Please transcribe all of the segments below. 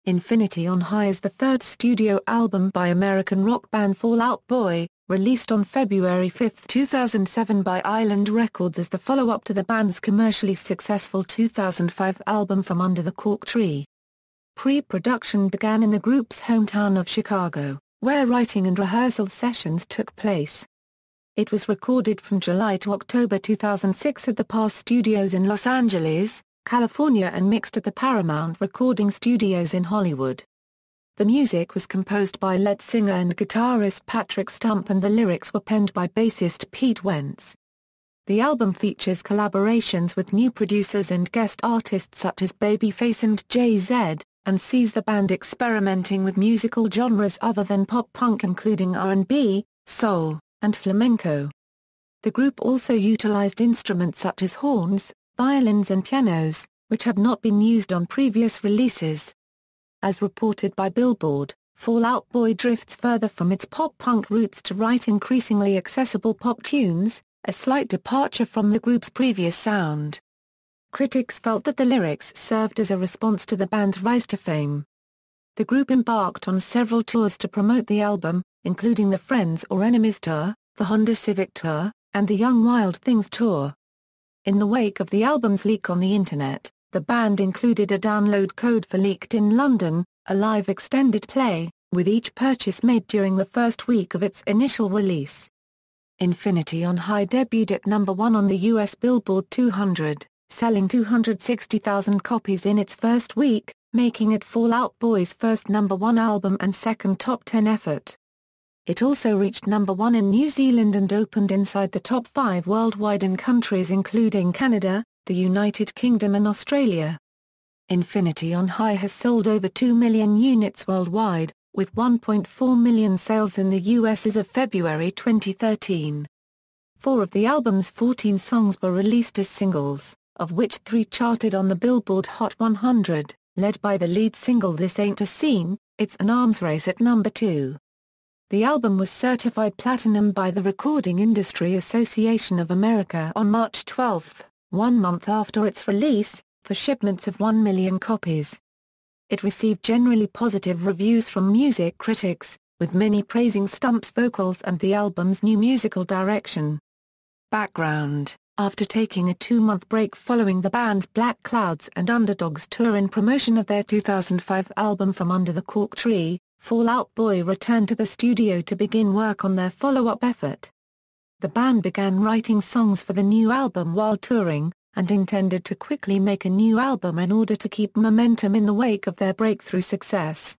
Infinity on High is the third studio album by American rock band Fall Out Boy, released on February 5, 2007 by Island Records as the follow-up to the band's commercially successful 2005 album From Under the Cork Tree. Pre-production began in the group's hometown of Chicago, where writing and rehearsal sessions took place. It was recorded from July to October 2006 at the Pass Studios in Los Angeles, California, and mixed at the Paramount Recording Studios in Hollywood. The music was composed by lead singer and guitarist Patrick Stump, and the lyrics were penned by bassist Pete Wentz. The album features collaborations with new producers and guest artists such as Babyface and Jay-Z, and sees the band experimenting with musical genres other than pop-punk, including R&B, soul, and flamenco. The group also utilized instruments such as horns, violins and pianos, which had not been used on previous releases. As reported by Billboard, Fall Out Boy drifts further from its pop-punk roots to write increasingly accessible pop tunes, a slight departure from the group's previous sound. Critics felt that the lyrics served as a response to the band's rise to fame. The group embarked on several tours to promote the album, including the Friends or Enemies Tour, the Honda Civic Tour, and the Young Wild Things Tour. In the wake of the album's leak on the internet, the band included a download code for Leaked in London, a live extended play, with each purchase made during the first week of its initial release. Infinity on High debuted at number 1 on the US Billboard 200, selling 260,000 copies in its first week, making it Fall Out Boy's first number 1 album and second top 10 effort. It also reached number 1 in New Zealand and opened inside the top 5 worldwide in countries including Canada, the United Kingdom and Australia. Infinity on High has sold over 2 million units worldwide, with 1.4 million sales in the US as of February 2013. 4 of the album's 14 songs were released as singles, of which 3 charted on the Billboard Hot 100, led by the lead single This Ain't a Scene, It's an Arms Race at number 2. The album was certified platinum by the Recording Industry Association of America on March 12, 1 month after its release, for shipments of 1 million copies. It received generally positive reviews from music critics, with many praising Stump's vocals and the album's new musical direction. Background: after taking a 2-month break following the band's Black Clouds and Underdogs tour in promotion of their 2005 album From Under the Cork Tree, Fall Out Boy returned to the studio to begin work on their follow-up effort. The band began writing songs for the new album while touring, and intended to quickly make a new album in order to keep momentum in the wake of their breakthrough success.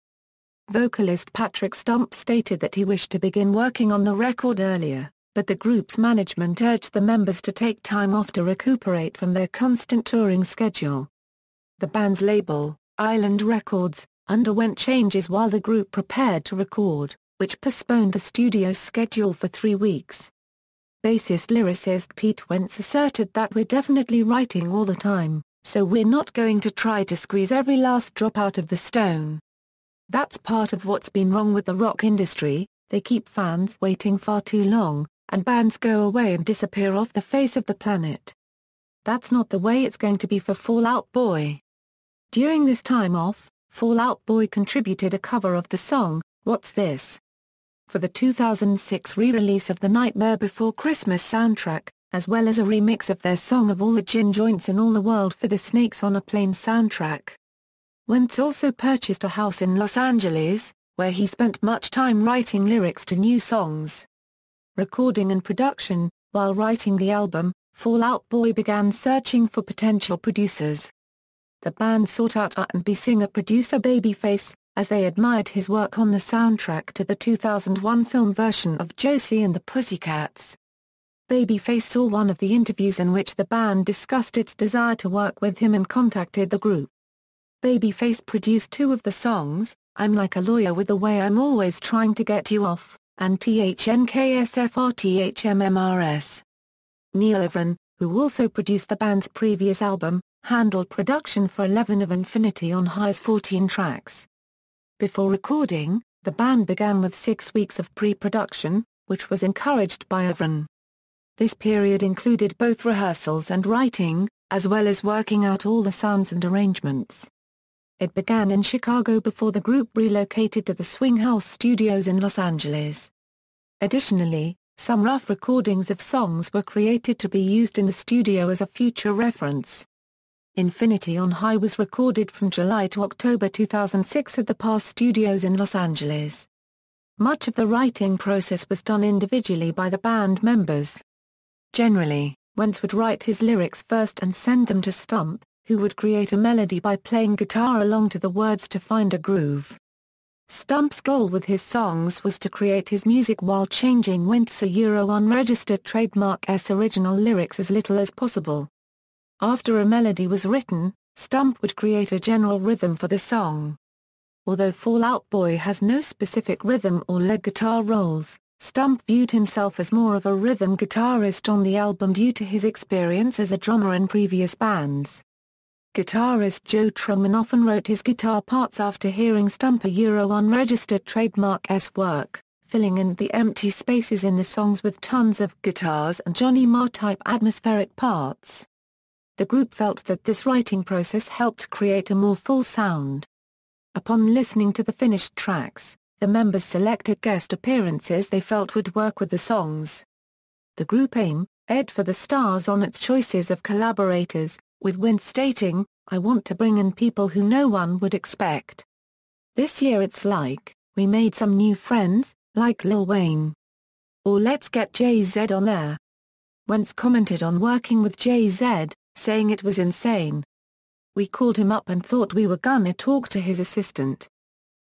Vocalist Patrick Stump stated that he wished to begin working on the record earlier, but the group's management urged the members to take time off to recuperate from their constant touring schedule. The band's label, Island Records, underwent changes while the group prepared to record, which postponed the studio's schedule for 3 weeks. Bassist-lyricist Pete Wentz asserted that "We're definitely writing all the time, so we're not going to try to squeeze every last drop out of the stone. That's part of what's been wrong with the rock industry, they keep fans waiting far too long, and bands go away and disappear off the face of the planet. That's not the way it's going to be for Fall Out Boy." During this time off, Fall Out Boy contributed a cover of the song, What's This?, for the 2006 re-release of the Nightmare Before Christmas soundtrack, as well as a remix of their song Of All the Gin Joints in All the World for the Snakes on a Plane soundtrack. Wentz also purchased a house in Los Angeles, where he spent much time writing lyrics to new songs. Recording and production: while writing the album, Fall Out Boy began searching for potential producers. The band sought out R&B singer-producer Babyface, as they admired his work on the soundtrack to the 2001 film version of Josie and the Pussycats. Babyface saw one of the interviews in which the band discussed its desire to work with him and contacted the group. Babyface produced 2 of the songs, I'm Like a Lawyer with the Way I'm Always Trying to Get You Off, and THNKSFRTHMMRS. Neil Everin, who also produced the band's previous album, handled production for 11 of Infinity on High's 14 tracks. Before recording, the band began with 6 weeks of pre-production, which was encouraged by Everin. This period included both rehearsals and writing, as well as working out all the sounds and arrangements. It began in Chicago before the group relocated to the Swing House Studios in Los Angeles. Additionally, some rough recordings of songs were created to be used in the studio as a future reference. Infinity on High was recorded from July to October 2006 at the Pass Studios in Los Angeles. Much of the writing process was done individually by the band members. Generally, Wentz would write his lyrics first and send them to Stump, who would create a melody by playing guitar along to the words to find a groove. Stump's goal with his songs was to create his music while changing Wentz's unregistered trademark's original lyrics as little as possible. After a melody was written, Stump would create a general rhythm for the song. Although Fall Out Boy has no specific rhythm or lead guitar roles, Stump viewed himself as more of a rhythm guitarist on the album due to his experience as a drummer in previous bands. Guitarist Joe Truman often wrote his guitar parts after hearing Stump unregistered trademark's work, filling in the empty spaces in the songs with tons of guitars and Johnny Marr-type atmospheric parts. The group felt that this writing process helped create a more full sound. Upon listening to the finished tracks, the members selected guest appearances they felt would work with the songs. The group aimed for the stars on its choices of collaborators, with Wentz stating, "I want to bring in people who no one would expect. This year it's like, we made some new friends, like Lil Wayne. Or let's get Jay-Z on there." Wentz commented on working with Jay-Z, saying it was insane. "We called him up and thought we were gonna talk to his assistant.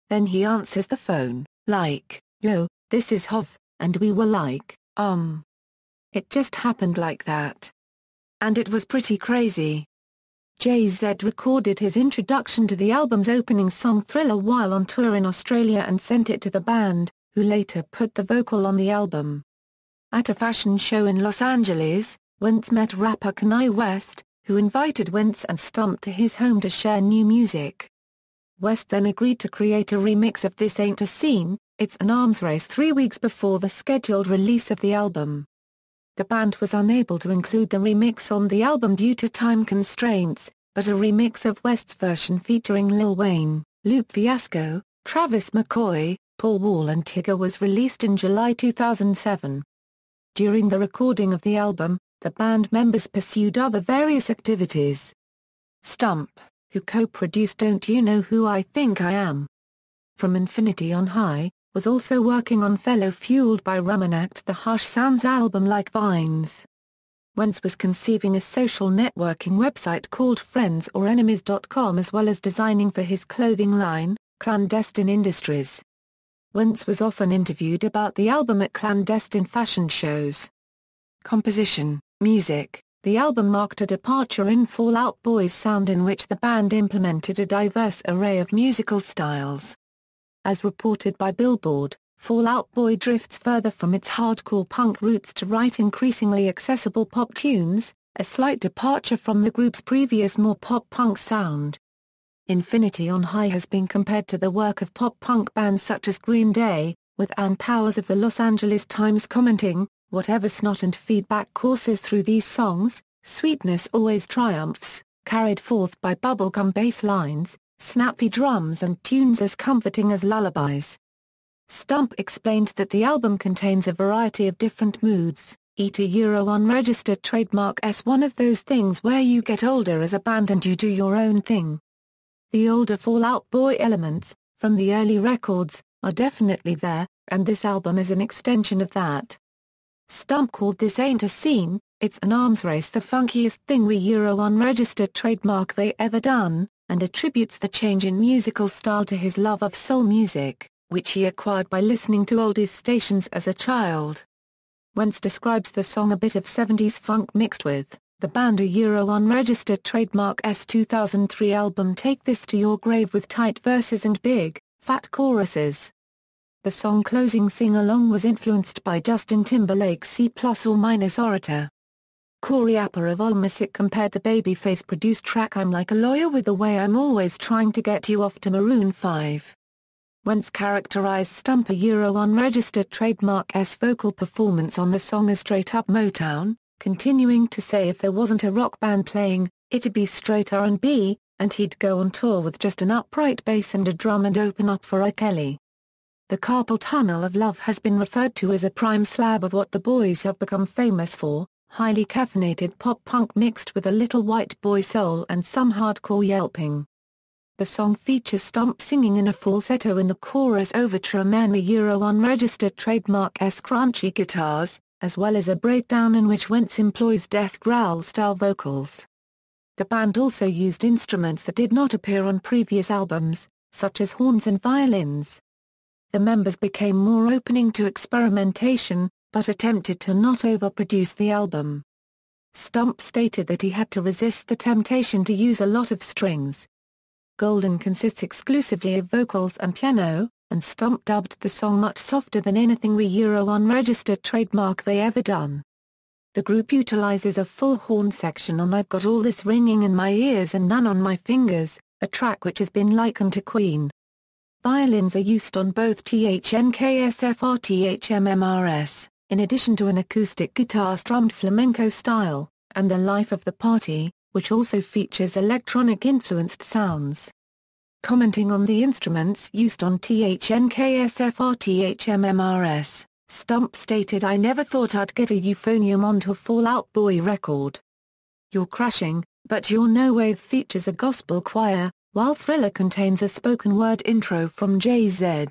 Then he answers the phone, like, 'Yo, this is Hov,' and we were like, It just happened like that. And it was pretty crazy." Jay-Z recorded his introduction to the album's opening song Thriller while on tour in Australia and sent it to the band, who later put the vocal on the album. At a fashion show in Los Angeles, Wentz met rapper Kanye West, who invited Wentz and Stump to his home to share new music. West then agreed to create a remix of This Ain't a Scene, It's an Arms Race 3 weeks before the scheduled release of the album. The band was unable to include the remix on the album due to time constraints, but a remix of West's version featuring Lil Wayne, Lupe Fiasco, Travis McCoy, Paul Wall and Tigger was released in July 2007. During the recording of the album, the band members pursued other various activities. Stump, who co-produced Don't You Know Who I Think I Am? From Infinity on High, was also working on fellow Fueled by Rum Act the Harsh Sounds album Like Vines. Wentz was conceiving a social networking website called friendsorenemies.com as well as designing for his clothing line, Clandestine Industries. Wentz was often interviewed about the album at clandestine fashion shows. Composition, music. The album marked a departure in Fall Out Boy's sound in which the band implemented a diverse array of musical styles. As reported by Billboard, Fall Out Boy drifts further from its hardcore punk roots to write increasingly accessible pop tunes, a slight departure from the group's previous more pop-punk sound. Infinity on High has been compared to the work of pop-punk bands such as Green Day, with Ann Powers of the Los Angeles Times commenting, "Whatever snot and feedback courses through these songs, sweetness always triumphs, carried forth by bubblegum bass lines, snappy drums and tunes as comforting as lullabies." Stump explained that the album contains a variety of different moods, unregistered trademark as one of those things where you get older as a band and you do your own thing. The older Fall Out Boy elements, from the early records, are definitely there, and this album is an extension of that. Stump called This Ain't a Scene, It's an Arms Race the funkiest thing we unregistered trademark they ever done, and attributes the change in musical style to his love of soul music, which he acquired by listening to oldies stations as a child. Wentz describes the song a bit of 70s funk mixed with the band unregistered trademark's 2003 album Take This to Your Grave with tight verses and big, fat choruses. The song closing sing-along was influenced by Justin Timberlake's C++ Orator. Corey Apper of Allmusic compared the Babyface-produced track I'm Like a Lawyer with The Way I'm Always Trying to Get You Off to Maroon 5. Wentz characterized Stump unregistered trademark's vocal performance on the song as straight-up Motown, continuing to say if there wasn't a rock band playing, it'd be straight R&B, and he'd go on tour with just an upright bass and a drum and open up for R. Kelly. The carpal tunnel of love has been referred to as a prime slab of what the boys have become famous for, highly caffeinated pop-punk mixed with a little white boy soul and some hardcore yelping. The song features Stump singing in a falsetto in the chorus over tremendous unregistered trademark-esque crunchy guitars, as well as a breakdown in which Wentz employs death growl-style vocals. The band also used instruments that did not appear on previous albums, such as horns and violins. The members became more open to experimentation, but attempted to not overproduce the album. Stump stated that he had to resist the temptation to use a lot of strings. Golden consists exclusively of vocals and piano, and Stump dubbed the song much softer than anything unregistered trademark they ever done. The group utilizes a full horn section on I've Got All This Ringing in My Ears and None on My Fingers, a track which has been likened to Queen. Violins are used on both THNKSFR/THMMRS, in addition to an acoustic guitar strummed flamenco style, and The Life of the Party, which also features electronic-influenced sounds. Commenting on the instruments used on THNKSFR/THMMRS, Stump stated, "I never thought I'd get a euphonium onto a Fall Out Boy record. You're Crashing, But You're No Wave features a gospel choir, while Thriller contains a spoken word intro from Jay-Z."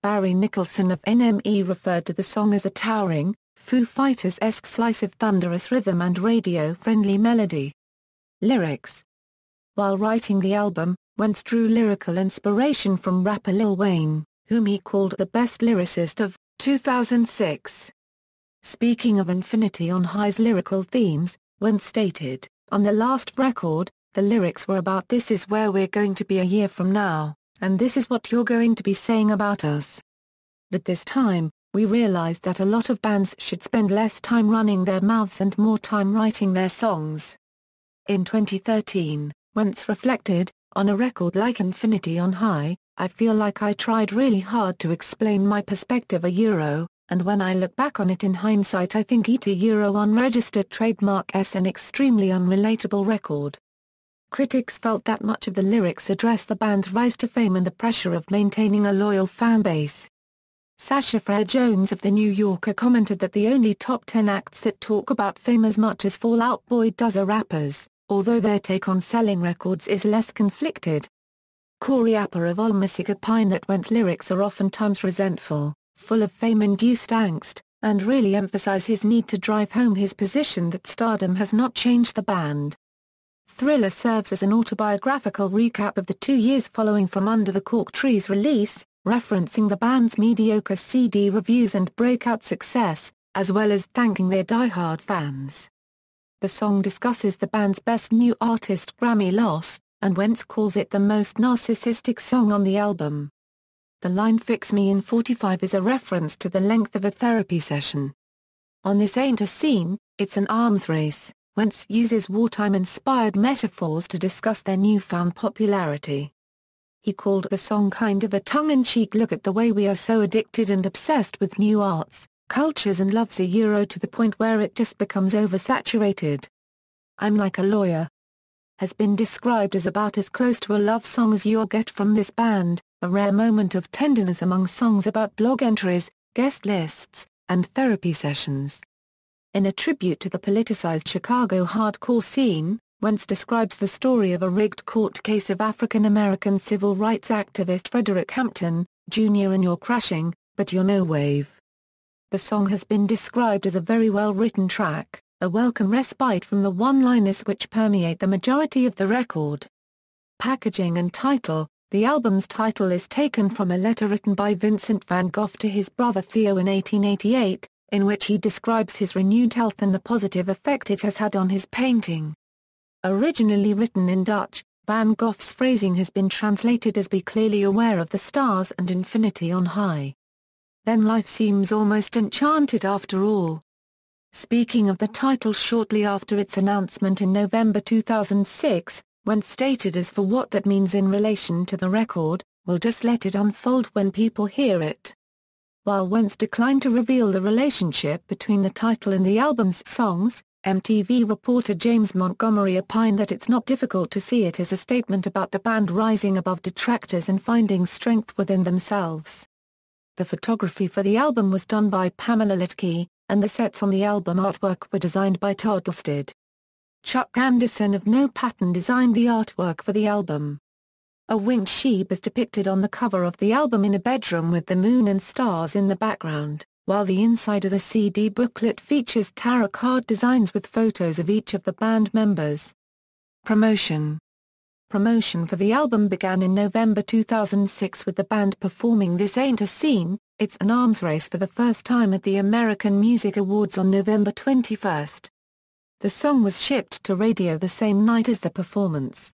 Barry Nicholson of NME referred to the song as a towering, Foo Fighters-esque slice of thunderous rhythm and radio-friendly melody. Lyrics. While writing the album, Wentz drew lyrical inspiration from rapper Lil Wayne, whom he called the best lyricist of 2006. Speaking of Infinity on High's lyrical themes, Wentz stated, "On the last record, the lyrics were about this is where we're going to be a year from now, and this is what you're going to be saying about us. But this time, we realized that a lot of bands should spend less time running their mouths and more time writing their songs." In 2013, Wentz reflected, "On a record like Infinity on High, I feel like I tried really hard to explain my perspective and when I look back on it in hindsight I think it unregistered trademark S an extremely unrelatable record." Critics felt that much of the lyrics address the band's rise to fame and the pressure of maintaining a loyal fan base. Sasha Fair Jones of The New Yorker commented that the only top 10 acts that talk about fame as much as Fall Out Boy does are rappers, although their take on selling records is less conflicted. Corey Apper of AllMusic opined that Wentz lyrics are oftentimes resentful, full of fame-induced angst, and really emphasize his need to drive home his position that stardom has not changed the band. Thriller serves as an autobiographical recap of the 2 years following From Under the Cork Tree's release, referencing the band's mediocre CD reviews and breakout success, as well as thanking their die-hard fans. The song discusses the band's Best New Artist Grammy loss, and Wentz calls it the most narcissistic song on the album. The line "Fix Me in 45" is a reference to the length of a therapy session. On This Ain't a Scene, It's an Arms Race, Wentz uses wartime-inspired metaphors to discuss their newfound popularity. He called the song kind of a tongue-in-cheek look at the way we are so addicted and obsessed with new arts, cultures and loves to the point where it just becomes oversaturated. I'm Like a Lawyer has been described as about as close to a love song as you'll get from this band, a rare moment of tenderness among songs about blog entries, guest lists, and therapy sessions. In a tribute to the politicized Chicago hardcore scene, Wentz describes the story of a rigged court case of African-American civil rights activist Frederick Hampton, Jr. in You're Crashing, But You're No Wave. The song has been described as a very well-written track, a welcome respite from the one-liners which permeate the majority of the record. Packaging and title. The album's title is taken from a letter written by Vincent van Gogh to his brother Theo in 1888, in which he describes his renewed health and the positive effect it has had on his painting. Originally written in Dutch, Van Gogh's phrasing has been translated as "Be clearly aware of the stars and infinity on high. Then life seems almost enchanted after all." Speaking of the title shortly after its announcement in November 2006, Wentz stated as for what that means in relation to the record, "We'll just let it unfold when people hear it." While Wentz declined to reveal the relationship between the title and the album's songs, MTV reporter James Montgomery opined that it's not difficult to see it as a statement about the band rising above detractors and finding strength within themselves. The photography for the album was done by Pamela Litke, and the sets on the album artwork were designed by Todd Alstead. Chuck Anderson of No Pattern designed the artwork for the album. A winged sheep is depicted on the cover of the album in a bedroom with the moon and stars in the background, while the inside of the CD booklet features tarot card designs with photos of each of the band members. Promotion for the album began in November 2006 with the band performing This Ain't a Scene, It's an Arms Race for the first time at the American Music Awards on November 21. The song was shipped to radio the same night as the performance.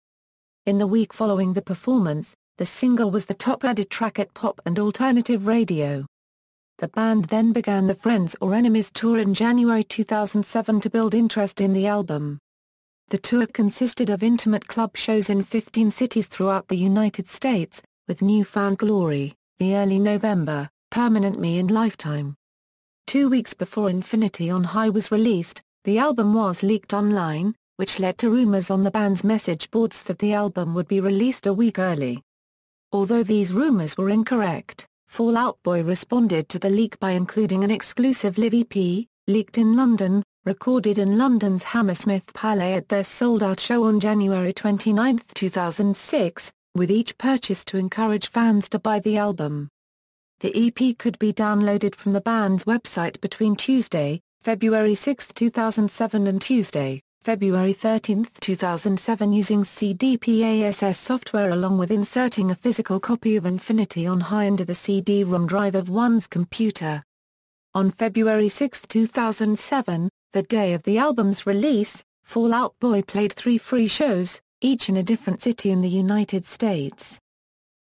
In the week following the performance, the single was the top added track at pop and alternative radio. The band then began the Friends or Enemies tour in January 2007 to build interest in the album. The tour consisted of intimate club shows in 15 cities throughout the United States, with New Found Glory, The Early November, Permanent Me and Lifetime. 2 weeks before Infinity on High was released, the album was leaked online, which led to rumors on the band's message boards that the album would be released a week early. Although these rumors were incorrect, Fall Out Boy responded to the leak by including an exclusive live EP, leaked in London, recorded in London's Hammersmith Palais at their sold-out show on January 29, 2006, with each purchase to encourage fans to buy the album. The EP could be downloaded from the band's website between Tuesday, February 6, 2007 and Tuesday, February 13, 2007 using CDPASS software along with inserting a physical copy of Infinity on High into the CD-ROM drive of one's computer. On February 6, 2007, the day of the album's release, Fall Out Boy played 3 free shows, each in a different city in the United States.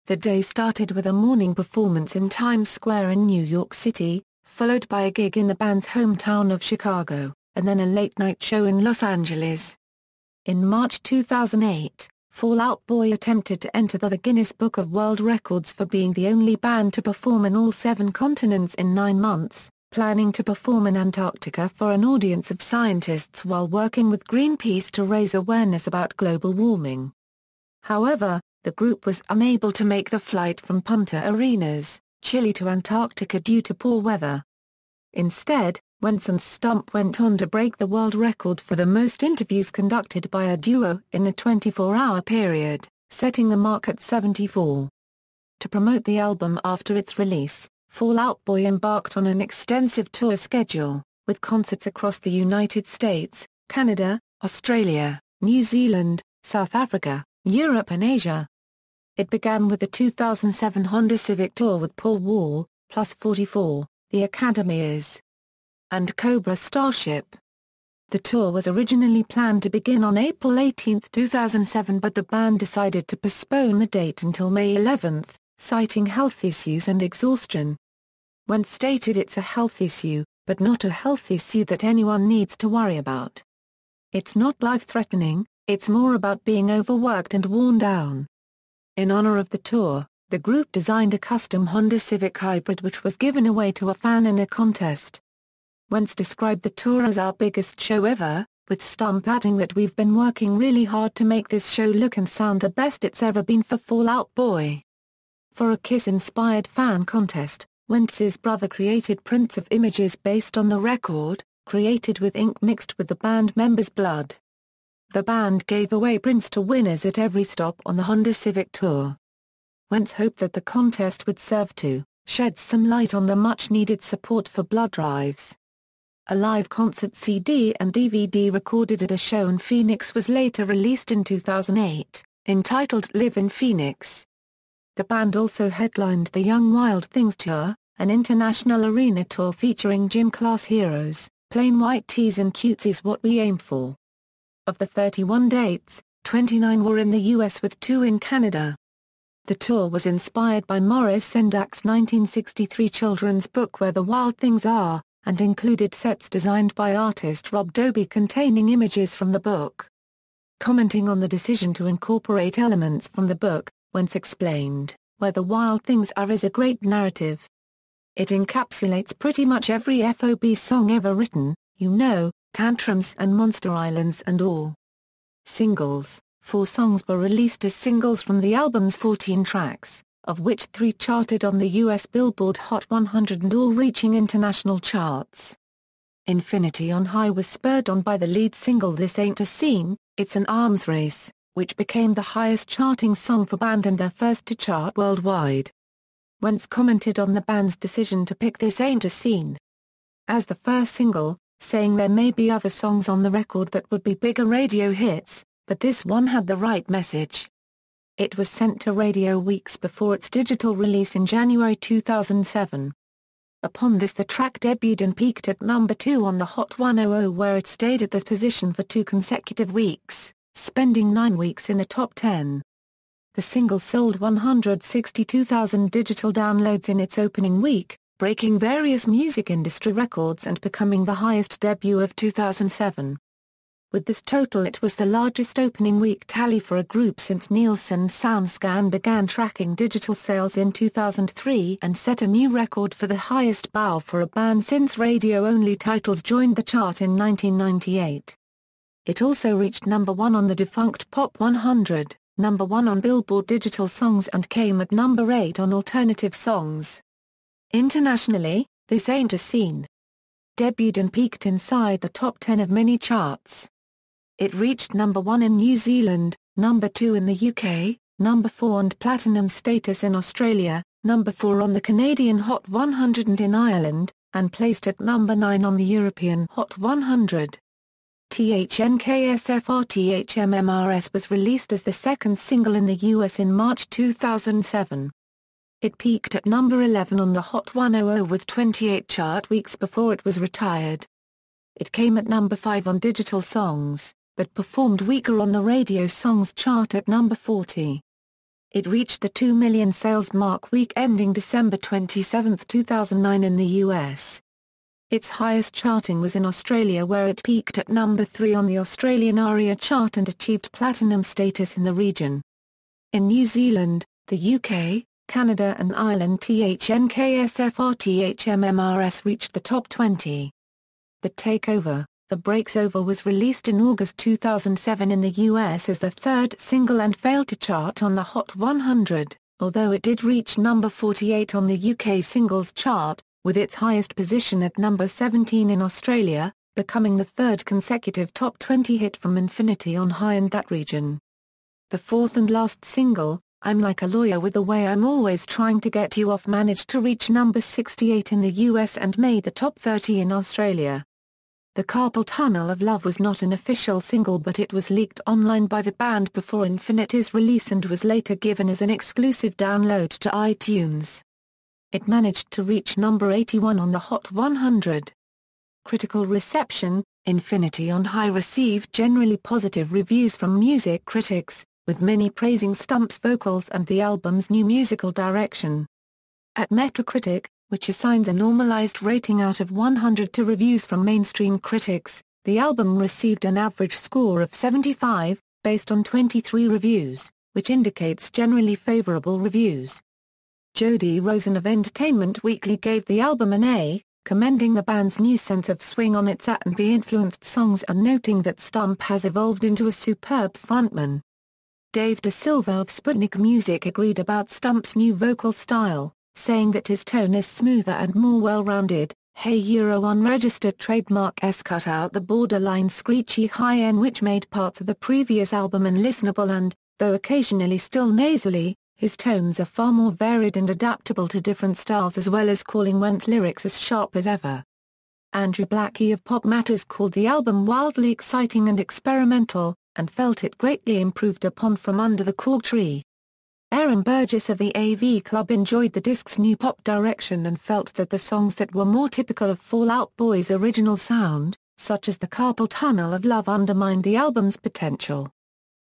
The day started with a morning performance in Times Square in New York City, followed by a gig in the band's hometown of Chicago, and then a late-night show in Los Angeles. In March 2008, Fall Out Boy attempted to enter the Guinness Book of World Records for being the only band to perform in all 7 continents in 9 months, planning to perform in Antarctica for an audience of scientists while working with Greenpeace to raise awareness about global warming. However, the group was unable to make the flight from Punta Arenas, Chile to Antarctica due to poor weather. Instead, Wentz and Stump went on to break the world record for the most interviews conducted by a duo in a 24-hour period, setting the mark at 74. To promote the album after its release, Fall Out Boy embarked on an extensive tour schedule, with concerts across the United States, Canada, Australia, New Zealand, South Africa, Europe and Asia. It began with the 2007 Honda Civic Tour with Paul Wall, Plus 44, The Academies, and Cobra Starship. The tour was originally planned to begin on April 18, 2007 but the band decided to postpone the date until May 11, citing health issues and exhaustion. Wentz stated it's a health issue, but not a health issue that anyone needs to worry about. It's not life-threatening, it's more about being overworked and worn down. In honor of the tour, the group designed a custom Honda Civic Hybrid which was given away to a fan in a contest. Wentz described the tour as our biggest show ever, with Stump adding that we've been working really hard to make this show look and sound the best it's ever been for Fall Out Boy. For a Kiss-inspired fan contest, Wentz's brother created prints of images based on the record, created with ink mixed with the band members' blood. The band gave away prints to winners at every stop on the Honda Civic Tour. Wentz hoped that the contest would serve to shed some light on the much-needed support for blood drives. A live concert CD and DVD recorded at a show in Phoenix was later released in 2008, entitled Live in Phoenix. The band also headlined the Young Wild Things Tour, an international arena tour featuring gym-class heroes, Plain White Tees and Cutesie's What We Aim For. Of the 31 dates, 29 were in the US with 2 in Canada. The tour was inspired by Maurice Sendak's 1963 children's book Where the Wild Things Are, and included sets designed by artist Rob Dobie containing images from the book. Commenting on the decision to incorporate elements from the book, Wentz explained, Where the Wild Things Are is a great narrative. It encapsulates pretty much every FOB song ever written, you know, Tantrums and Monster Islands and All. Singles: 4 songs were released as singles from the album's 14 tracks, of which 3 charted on the US Billboard Hot 100 and all reaching international charts. Infinity on High was spurred on by the lead single This Ain't a Scene, It's an Arms Race, which became the highest charting song for band and their first to chart worldwide. Wentz commented on the band's decision to pick This Ain't a Scene as the first single, saying there may be other songs on the record that would be bigger radio hits, but this one had the right message. It was sent to radio weeks before its digital release in January 2007. Upon this the track debuted and peaked at number 2 on the Hot 100, where it stayed at the position for 2 consecutive weeks, spending 9 weeks in the top 10. The single sold 162,000 digital downloads in its opening week, breaking various music industry records and becoming the highest debut of 2007. With this total, it was the largest opening week tally for a group since Nielsen SoundScan began tracking digital sales in 2003 and set a new record for the highest bow for a band since radio-only titles joined the chart in 1998. It also reached number 1 on the defunct Pop 100, number 1 on Billboard Digital Songs and came at number 8 on Alternative Songs. Internationally, This Ain't a Scene debuted and peaked inside the top 10 of many charts. It reached number 1 in New Zealand, number 2 in the UK, number 4 and platinum status in Australia, number 4 on the Canadian Hot 100 and in Ireland, and placed at number 9 on the European Hot 100. THNKSFRTHMMRS was released as the second single in the US in March 2007. It peaked at number 11 on the Hot 100 with 28 chart weeks before it was retired. It came at number 5 on Digital Songs, but performed weaker on the Radio Songs chart at number 40. It reached the 2 million sales mark week ending December 27, 2009 in the US. Its highest charting was in Australia, where it peaked at number 3 on the Australian ARIA chart and achieved platinum status in the region. In New Zealand, the UK, Canada and Ireland, THNKSFRTHMMRS reached the top 20. The Takeover, The Breaks Over was released in August 2007 in the US as the third single and failed to chart on the Hot 100, although it did reach number 48 on the UK singles chart, with its highest position at number 17 in Australia, becoming the third consecutive top 20 hit from Infinity on High in that region. The fourth and last single, I'm Like a Lawyer with the Way I'm Always Trying to Get You Off, managed to reach number 68 in the US and made the top 30 in Australia. The Carpal Tunnel of Love was not an official single, but it was leaked online by the band before Infinity's release and was later given as an exclusive download to iTunes. It managed to reach number 81 on the Hot 100. Critical reception: Infinity on High received generally positive reviews from music critics, with many praising Stump's vocals and the album's new musical direction. At Metacritic, which assigns a normalized rating out of 100 to reviews from mainstream critics, the album received an average score of 75, based on 23 reviews, which indicates generally favorable reviews. Jody Rosen of Entertainment Weekly gave the album an A, commending the band's new sense of swing on its R&B-influenced songs and noting that Stump has evolved into a superb frontman. Dave DeSilva of Sputnik Music agreed about Stump's new vocal style, saying that his tone is smoother and more well-rounded. Unregistered trademark S cut out the borderline screechy high end which made parts of the previous album unlistenable and, though occasionally still nasally, his tones are far more varied and adaptable to different styles, as well as calling Wentz lyrics as sharp as ever. Andrew Blackie of Pop Matters called the album wildly exciting and experimental, and felt it greatly improved upon From Under the Cork Tree. Aaron Burgess of the AV Club enjoyed the disc's new pop direction and felt that the songs that were more typical of Fall Out Boy's original sound, such as The Carpal Tunnel of Love, undermined the album's potential.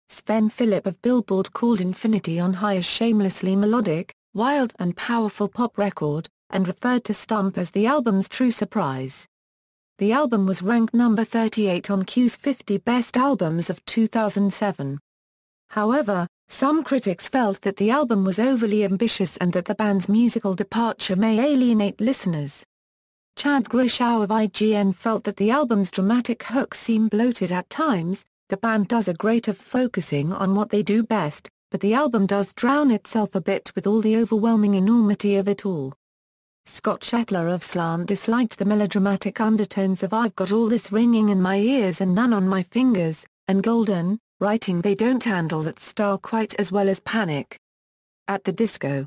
Sven Philip of Billboard called Infinity on High a shamelessly melodic, wild and powerful pop record, and referred to Stump as the album's true surprise. The album was ranked number 38 on Q's 50 Best Albums of 2007. However, some critics felt that the album was overly ambitious and that the band's musical departure may alienate listeners. Chad Grishow of IGN felt that the album's dramatic hooks seem bloated at times. The band does a great of focusing on what they do best, but the album does drown itself a bit with all the overwhelming enormity of it all. Scott Shetler of Slant disliked the melodramatic undertones of I've Got All This Ringing in My Ears and None on My Fingers, and Golden, writing they don't handle that style quite as well as Panic at the Disco.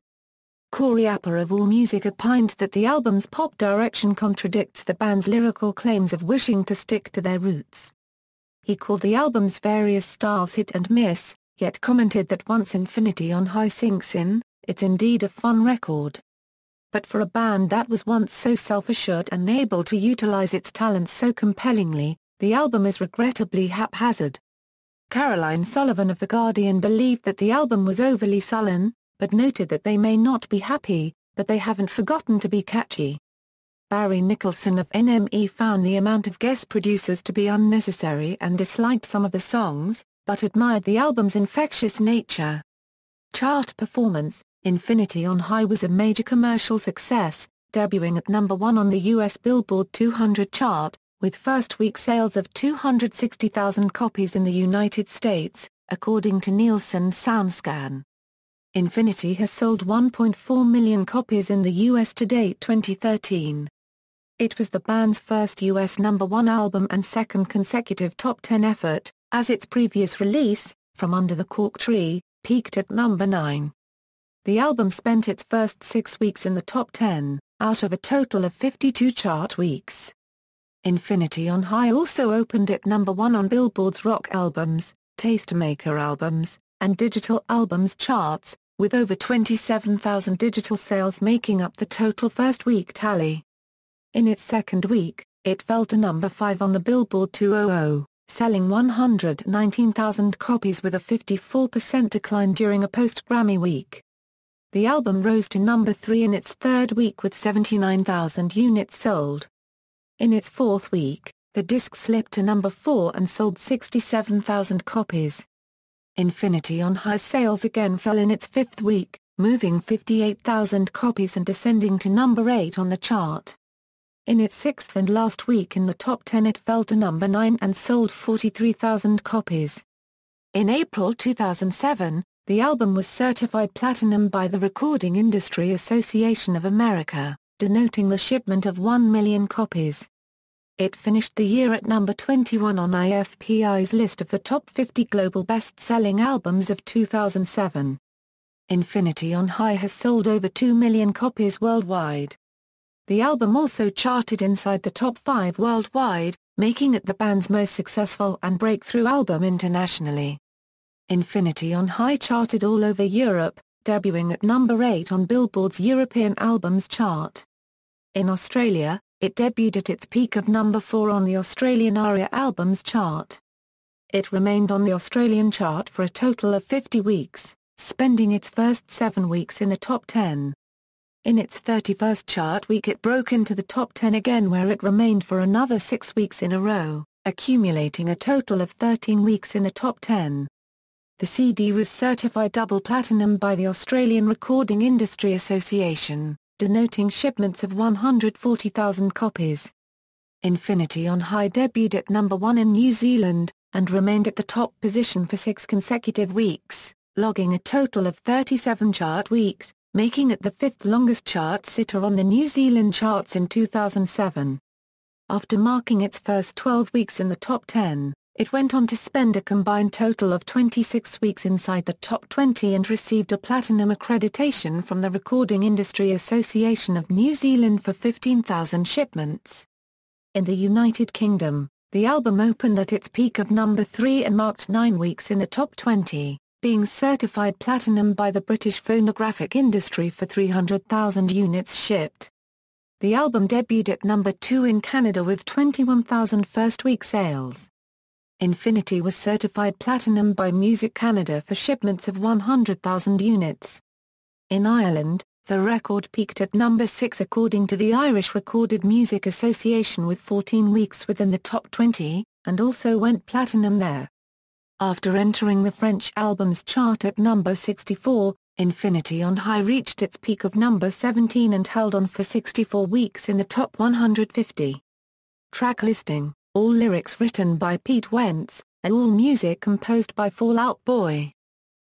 Corey Apper of AllMusic opined that the album's pop direction contradicts the band's lyrical claims of wishing to stick to their roots. He called the album's various styles hit and miss, yet commented that once Infinity on High sinks in, it's indeed a fun record. But for a band that was once so self-assured and able to utilize its talents so compellingly, the album is regrettably haphazard. Caroline Sullivan of The Guardian believed that the album was overly sullen, but noted that they may not be happy, but they haven't forgotten to be catchy. Barry Nicholson of NME found the amount of guest producers to be unnecessary and disliked some of the songs, but admired the album's infectious nature. Chart performance: Infinity on High was a major commercial success, debuting at number 1 on the US Billboard 200 chart, with first-week sales of 260,000 copies in the United States, according to Nielsen SoundScan. Infinity has sold 1.4 million copies in the US to date 2013. It was the band's first US number 1 album and second consecutive top 10 effort, as its previous release, From Under the Cork Tree, peaked at number 9. The album spent its first 6 weeks in the top 10, out of a total of 52 chart weeks. Infinity on High also opened at number 1 on Billboard's Rock Albums, Tastemaker Albums, and Digital Albums charts, with over 27,000 digital sales making up the total first-week tally. In its second week, it fell to number 5 on the Billboard 200, selling 119,000 copies with a 54% decline during a post-Grammy week. The album rose to number 3 in its third week with 79,000 units sold. In its fourth week, the disc slipped to number 4 and sold 67,000 copies. Infinity on High sales again fell in its fifth week, moving 58,000 copies and descending to number 8 on the chart. In its sixth and last week in the top 10 it fell to number 9 and sold 43,000 copies. In April 2007, the album was certified platinum by the Recording Industry Association of America, denoting the shipment of 1 million copies. It finished the year at number 21 on IFPI's list of the top 50 global best-selling albums of 2007. Infinity on High has sold over 2 million copies worldwide. The album also charted inside the top 5 worldwide, making it the band's most successful and breakthrough album internationally. Infinity on High charted all over Europe, debuting at number 8 on Billboard's European Albums chart. In Australia, it debuted at its peak of number 4 on the Australian ARIA Albums chart. It remained on the Australian chart for a total of 50 weeks, spending its first 7 weeks in the top 10. In its 31st chart week it broke into the top 10 again where it remained for another 6 weeks in a row, accumulating a total of 13 weeks in the top 10. The CD was certified double platinum by the Australian Recording Industry Association, denoting shipments of 140,000 copies. Infinity on High debuted at number 1 in New Zealand, and remained at the top position for 6 consecutive weeks, logging a total of 37 chart weeks, making it the 5th longest chart sitter on the New Zealand charts in 2007. After marking its first 12 weeks in the top 10, it went on to spend a combined total of 26 weeks inside the top 20 and received a platinum accreditation from the Recording Industry Association of New Zealand for 15,000 shipments. In the United Kingdom, the album opened at its peak of number 3 and marked 9 weeks in the top 20. Being certified platinum by the British phonographic industry for 300,000 units shipped. The album debuted at number 2 in Canada with 21,000 first-week sales. Infinity was certified platinum by Music Canada for shipments of 100,000 units. In Ireland, the record peaked at number 6 according to the Irish Recorded Music Association with 14 weeks within the top 20, and also went platinum there. After entering the French albums chart at number 64, Infinity on High reached its peak of number 17 and held on for 64 weeks in the top 150. Track listing, all lyrics written by Pete Wentz, and all music composed by Fall Out Boy.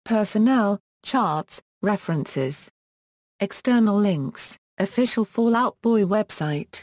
Personnel, charts, references. External links, official Fall Out Boy website.